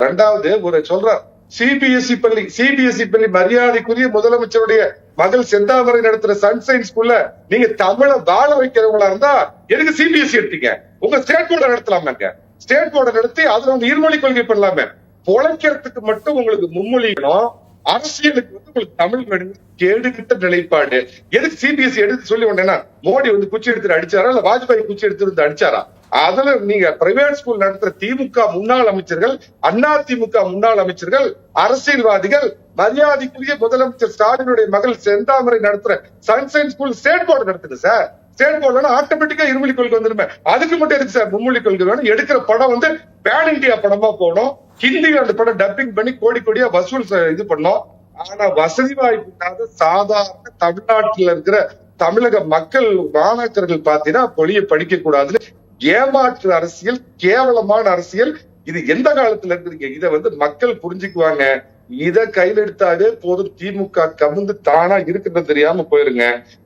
ரெண்டாவது ஒரு சொல்றார் சிபிஎஸ்இ பள்ளி மரியாதைக்குரிய முதலமைச்சருடைய மகள் செந்தாமரை நடத்துற சன்சைன் ஸ்கூல்ல நீங்க தமிழை வாழ வைக்கிறவங்களா இருந்தா எதுக்கு சிபிஎஸ்இ எடுத்தீங்க? உங்க ஸ்டேட் போர்டை நடத்தலாமாங்க. ஸ்டேட் போர்டை நடத்தி அதுல வந்து இருமொழி கொள்கை பண்ணலாமே. பொழைக்கிறதுக்கு மட்டும் உங்களுக்கு மும்மொழிகளும் அரசியலுக்கு வந்து உங்களுக்கு தமிழ் வேணும். கேடுகிட்ட நிலைப்பாடு. எதுக்கு சிபிஎஸ்இ எடுத்து சொல்லி உடனே மோடி வந்து குச்சி எடுத்துட்டு அடிச்சாரா இல்ல வாஜ்பாய் குச்சி எடுத்து அடிச்சாரா? அதுல நீங்க பிரைவேட் ஸ்கூல் நடத்துற திமுக முன்னாள் அமைச்சர்கள், அண்ணா திமுக முன்னாள் அமைச்சர்கள், அரசியல்வாதிகள், மரியாதைக்குரிய முதலமைச்சர் ஸ்டாலினுடைய மகள் செந்தாமரை நடத்துற சன்சைன் ஸ்கூல் ஸ்டேட் போர்டு நடத்துங்க சார். ஸ்டேட் போர்டு ஆட்டோமேட்டிக்கா இருமொழி கொள்கை வந்துருமே. அதுக்கு மட்டும் எதுக்கு சார் மும்மொழி கொள்கை வேணும்? எடுக்கிற படம் வந்து பேன் இண்டியா படமா போகணும். ஹிந்தியில அந்த படம் டப்பிங் பண்ணி கோடி கோடியா வசூல் இது பண்ணோம். ஆனா வசதி வாய்ப்பு இல்லாத சாதாரண தமிழ்நாட்டில் இருக்கிற தமிழக மக்கள் மாணாக்கர்கள் பாத்தீங்கன்னா மொழியை படிக்க கூடாதுன்னு ஏமாற்று அரசியல், கேவலமான அரசியல். இது எந்த காலத்துல இருக்குறீங்க? இத வந்து மக்கள் புரிஞ்சுக்குவாங்க. இத கையில் எடுத்தாலே போதும். திமுக கமுந்து தானா இருக்கிறது தெரியாம போயிருங்க.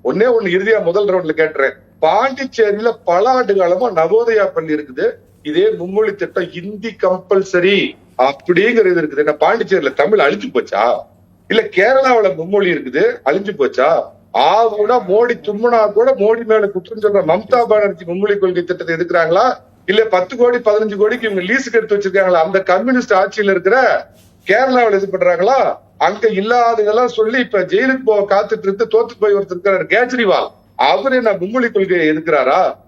ஒன்னே ஒண்ணு இறுதியா முதல் ரவுண்ட்ல கேட்டுறேன். பாண்டிச்சேரியில பல ஆண்டு காலமா நவோதயா பள்ளி இருக்குது. இதே மும்மொழி திட்டம் ஹிந்தி கம்பல்சரி அப்படிங்கிறது இருக்குது. என்ன பாண்டிச்சேரியில தமிழ் அழிஞ்சு போச்சா? இல்ல கேரளாவில மும்மொழி இருக்குது அழிஞ்சு போச்சா? ஆவுனா மோடி தும்முனா கூட மோடி மேல குற்றம் சொல்ற மம்தா பானர்ஜி மும்மொழி கொள்கை திட்டத்தை எதுக்குறாங்களா? இல்ல 10 கோடி 15 கோடிக்கு இவங்க லீஸுக்கு எடுத்து வச்சிருக்காங்களா? அந்த கம்யூனிஸ்ட் ஆட்சியில இருக்கிற கேரளாவில் இது பண்றாங்களா? அங்க இல்லாததெல்லாம் சொல்லி இப்ப ஜெயிலுக்கு போக காத்துட்டு இருந்து தோத்து போய் ஒருத்தர் இருக்கிறார் கேஜ்ரிவால். அவரு என்ன மும்மொழி கொள்கையை எதுக்குறாரா?